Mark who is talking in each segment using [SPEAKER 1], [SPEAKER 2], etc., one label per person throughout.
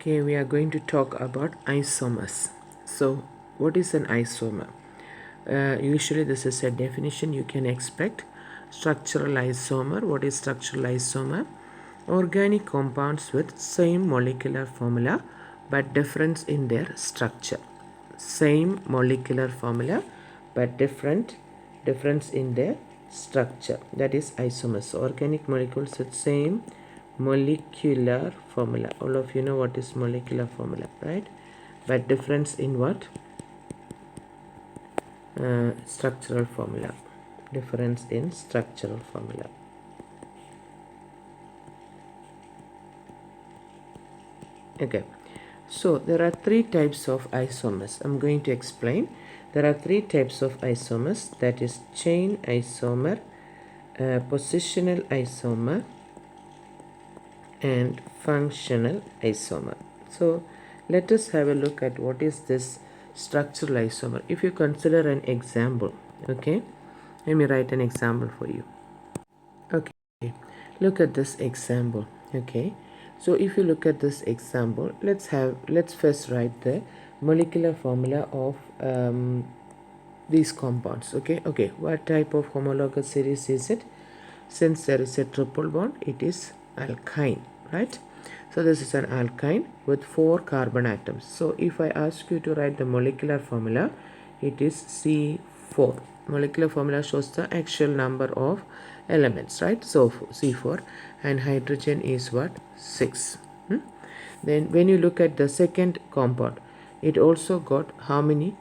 [SPEAKER 1] Okay, we are going to talk about isomers. So, what is an isomer? Usually, this is a definition you can expect. Structural isomer. What is structural isomer? Organic compounds with same molecular formula but difference in their structure. Same molecular formula but difference in their structure. That is isomers. So, organic molecules with same molecular formula. All of you know what is molecular formula, right? But difference in what? Structural formula. Difference in structural formula. Okay, so there are three types of isomers. I'm going to explain. There are three types of isomers, that is chain isomer, positional isomer, and functional isomer. So let us have a look at what is this structural isomer. If you consider an example, okay, let me write an example for you. Okay, look at this example. Okay, so if you look at this example, let's first write the molecular formula of these compounds. Okay, what type of homologous series is it? Since there is a triple bond, it is alkyne, right? So this is an alkyne with 4 carbon atoms. So if I ask you to write the molecular formula, it is C4. Molecular formula shows the actual number of elements, right? So C4, and hydrogen is what? 6. Then when you look at the second compound, it also got how many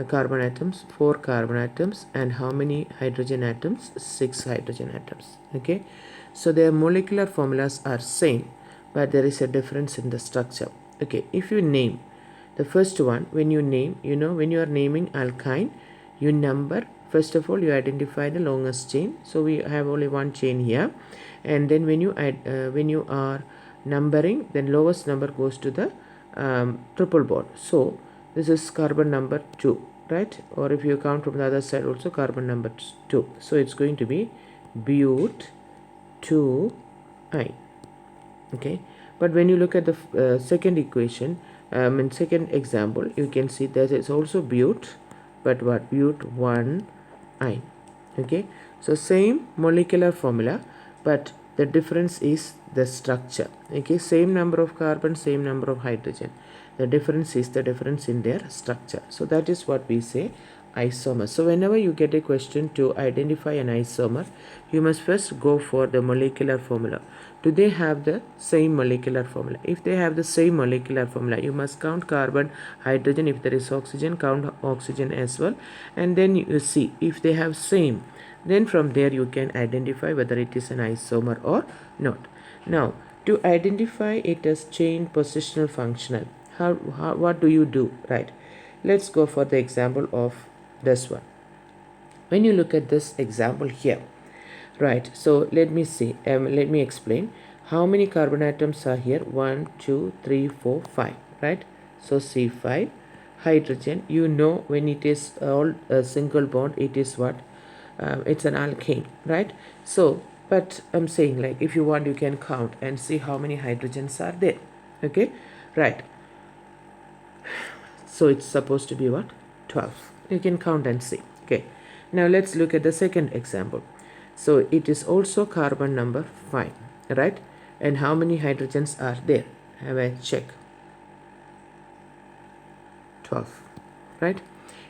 [SPEAKER 1] carbon atoms? 4 carbon atoms. And how many hydrogen atoms? 6 hydrogen atoms. Okay, so their molecular formulas are same, but there is a difference in the structure. Okay, if you name the first one, when you name, when you are naming alkyne, you number. First of all, you identify the longest chain. So we have only one chain here, and then when you are numbering, then lowest number goes to the triple bond. So this is carbon number 2, right? Or if you count from the other side also, carbon number 2. So it's going to be but 2I. Okay, but when you look at the second equation, in second example, you can see that it's also but what? But 1I. Okay, so same molecular formula, but the difference is the structure. Okay, same number of carbon, same number of hydrogen. The difference is the difference in their structure. So that is what we say isomer. So whenever you get a question to identify an isomer, you must first go for the molecular formula. Do they have the same molecular formula? If they have the same molecular formula, you must count carbon, hydrogen. If there is oxygen, count oxygen as well, and then you see if they have same, then from there you can identify whether it is an isomer or not. Now, to identify it as chain positional functional, what do you do? Right, let's go for the example of this one. When you look at this example here, right, so let me see, let me explain how many carbon atoms are here. 1 2 3 4 5, right? So C5. Hydrogen, when it is all a single bond, it is what? It's an alkane, right? So but I'm saying, like, if you want, you can count and see how many hydrogens are there. Okay, right? So it's supposed to be what? 12. You can count and see. Okay, now let's look at the second example. So it is also carbon number 5, right? And how many hydrogens are there? Have a check. 12, right?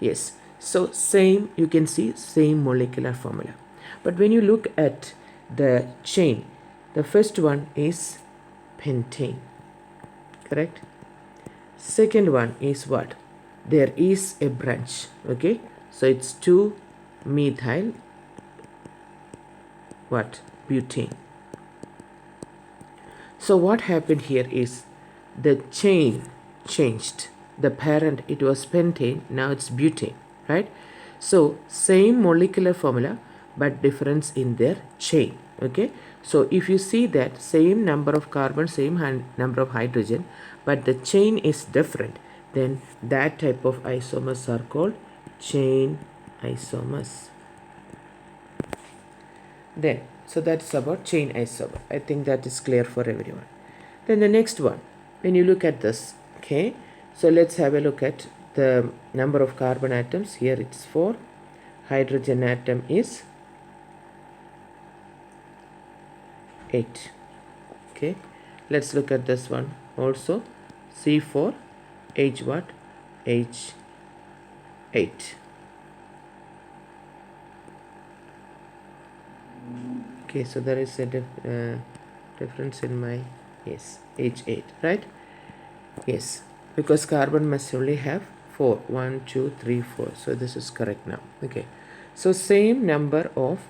[SPEAKER 1] Yes. So same, you can see same molecular formula. But when you look at the chain, the first one is pentane, correct? Second one is what? There is a branch. Okay, so it's 2-methyl what? Butane. So what happened here is the chain changed. The parent, it was pentane, now it's butane, right? So same molecular formula but difference in their chain. Okay, so if you see that same number of carbon, same number of hydrogen, but the chain is different, then that type of isomers are called chain isomers. Then, so that's about chain isomer. I think that is clear for everyone. Then the next one, when you look at this, okay, so let's have a look at the number of carbon atoms. Here it's 4. Hydrogen atom is 8. Okay, let's look at this one also. C4 H what? H8. Okay, so there is a difference in my, yes, H8, right? Yes, because carbon must only have 4. 1, 2, 3, 4. So this is correct now. Okay, so same number of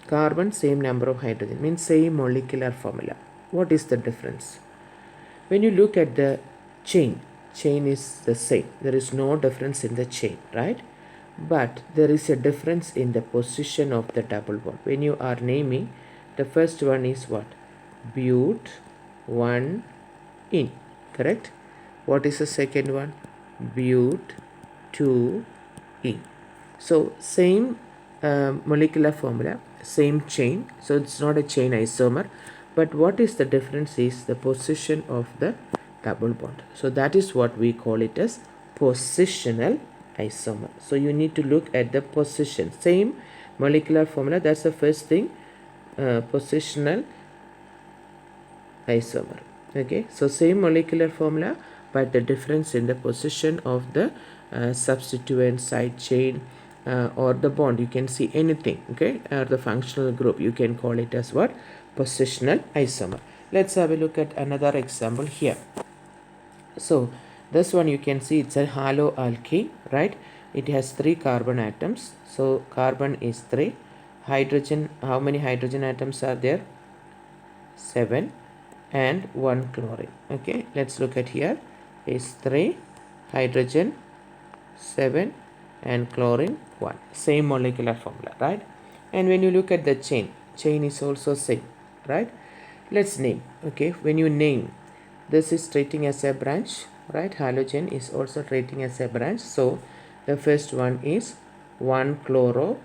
[SPEAKER 1] carbon, same number of hydrogen, means same molecular formula. What is the difference? When you look at the chain is the same. There is no difference in the chain, right? But there is a difference in the position of the double bond. When you are naming, the first one is what? But 1 in, correct? What is the second one? But 2 in. So same molecular formula, same chain. So it's not a chain isomer, but what is the difference is the position of the double bond. So that is what we call it as positional isomer. So you need to look at the position, same molecular formula. That's the first thing, positional isomer. Okay, so same molecular formula, but the difference in the position of the substituent, side chain, or the bond. You can see anything, okay, or the functional group. You can call it as what? Positional isomer. Let's have a look at another example here. So this one you can see it's a haloalkane, right? It has 3 carbon atoms. So carbon is 3. Hydrogen, how many hydrogen atoms are there? 7. And 1 chlorine. Okay, let's look at here. Is 3 hydrogen, 7, and chlorine 1. Same molecular formula, right? And when you look at the chain is also same, right? Let's name. Okay, when you name, this is treating as a branch, right? Halogen is also treating as a branch. So the first one is 1 chloropropane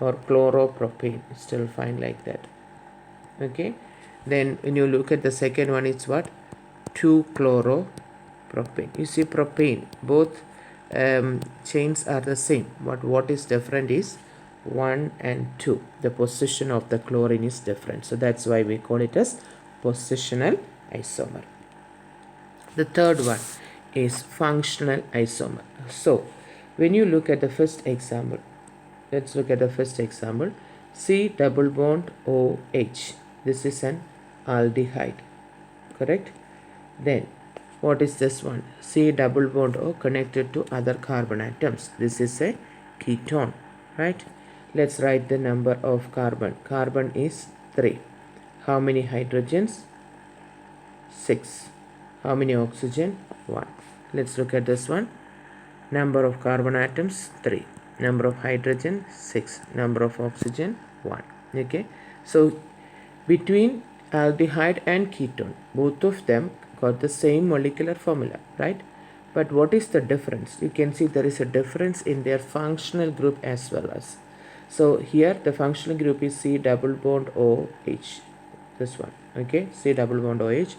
[SPEAKER 1] or chloropropane. Still fine like that. Okay, then when you look at the second one, it's what? 2 chloropropane. You see propane, both chains are the same, but what is different is 1 and 2. The position of the chlorine is different. So that's why we call it as positional isomer. The third one is functional isomer. So when you look at the first example, let's look at the first example. C double bond OH. This is an aldehyde, correct? Then what is this one? C double bond O connected to other carbon atoms. This is a ketone, right? Let's write the number of carbon. Carbon is 3. How many hydrogens? 6. How many oxygen? 1. Let's look at this one. Number of carbon atoms 3. Number of hydrogen 6. Number of oxygen 1. Okay, so between aldehyde and ketone, both of them got the same molecular formula, right? But what is the difference? You can see there is a difference in their functional group as well as. So here the functional group is C double bond OH. This one, okay, C double bond OH.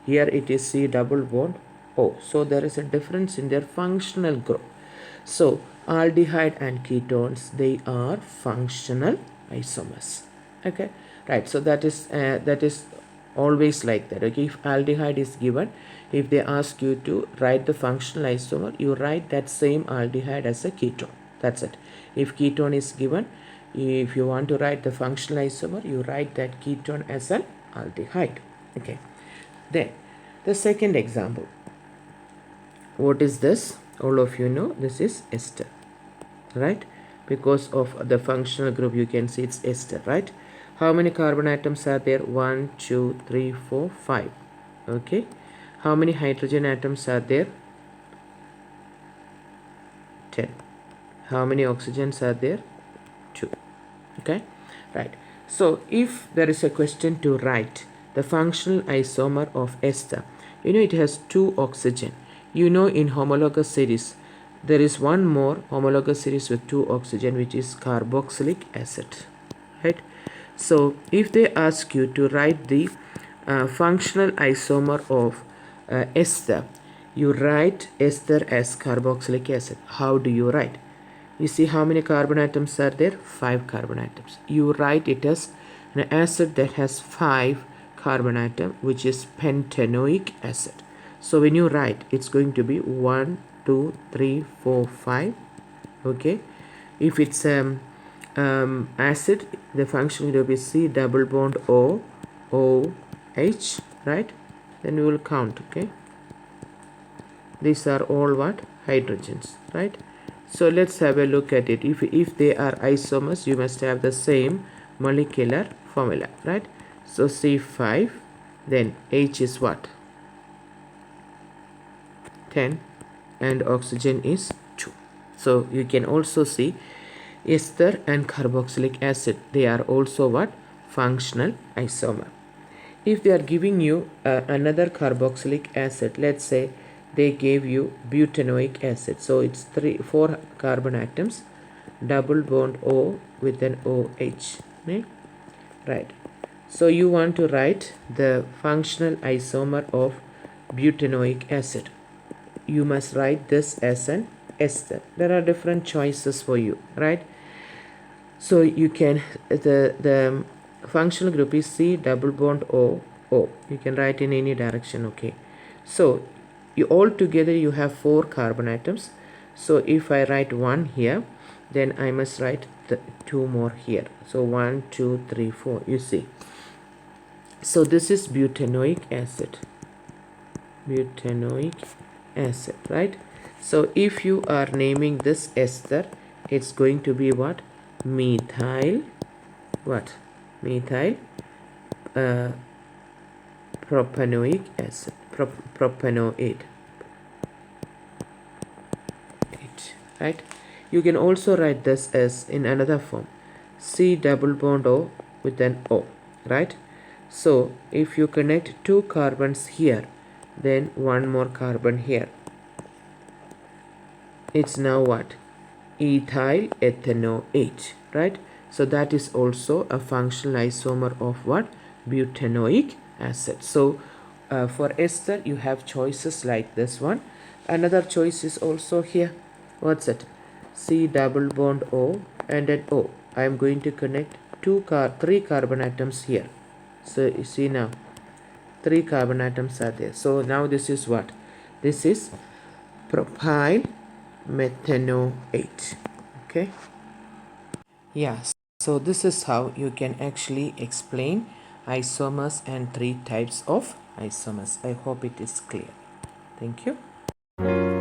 [SPEAKER 1] Here it is C double bond O. So there is a difference in their functional group. So aldehyde and ketones, they are functional isomers. Okay, right. So that is always like that. Okay, if aldehyde is given, if they ask you to write the functional isomer, you write that same aldehyde as a ketone. That's it. If ketone is given, if you want to write the functional isomer, you write that ketone as an aldehyde. Okay, then the second example. What is this? All of you know this is ester, right? Because of the functional group, you can see it's ester, right? How many carbon atoms are there? 1, 2, 3, 4, 5. Okay. How many hydrogen atoms are there? 10. How many oxygens are there? 2. Okay, right. So if there is a question to write the functional isomer of ester, you know it has 2 oxygen. You know in homologous series there is one more homologous series with 2 oxygen, which is carboxylic acid, right? So if they ask you to write the functional isomer of ester. You write ester as carboxylic acid. How do you write? You see how many carbon atoms are there? 5 carbon atoms. You write it as an acid that has 5 carbon atom, which is pentanoic acid. So when you write, it's going to be 1, 2, 3, 4, 5. Okay. If it's acid, the function will be C double bond O, O, H, right? Then we will count, okay? These are all what? Hydrogens, right? So let's have a look at it. If they are isomers, you must have the same molecular formula, right? So C5, then H is what? 10, and oxygen is 2. So you can also see ester and carboxylic acid, they are also what? Functional isomer. If they are giving you another carboxylic acid, let's say they gave you butanoic acid, so it's 4 carbon atoms, double bond O with an OH, right? So you want to write the functional isomer of butanoic acid. You must write this as an ester. There are different choices for you, right? So you can, the functional group is C double bond O, O. You can write in any direction, okay? So you all together you have 4 carbon atoms. So if I write 1 here, then I must write the 2 more here. So 1, 2, 3, 4, you see. So this is butanoic acid. Butanoic acid, right? So if you are naming this ester, it's going to be what? Methyl, what? Methyl propanoic acid, propanoate, right? You can also write this as in another form, C double bond O with an O, right? So if you connect 2 carbons here, then 1 more carbon here, it's now what? Ethyl ethanoate, right? So that is also a functional isomer of what? Butanoic acid. So for ester you have choices like this one. Another choice is also here. What's it? C double bond O and an O. I am going to connect 3 carbon atoms here. So you see now 3 carbon atoms are there. So now this is what? This is propyl methanoate. Okay. Yeah, so this is how you can actually explain isomers and 3 types of isomers. I hope it is clear. Thank you.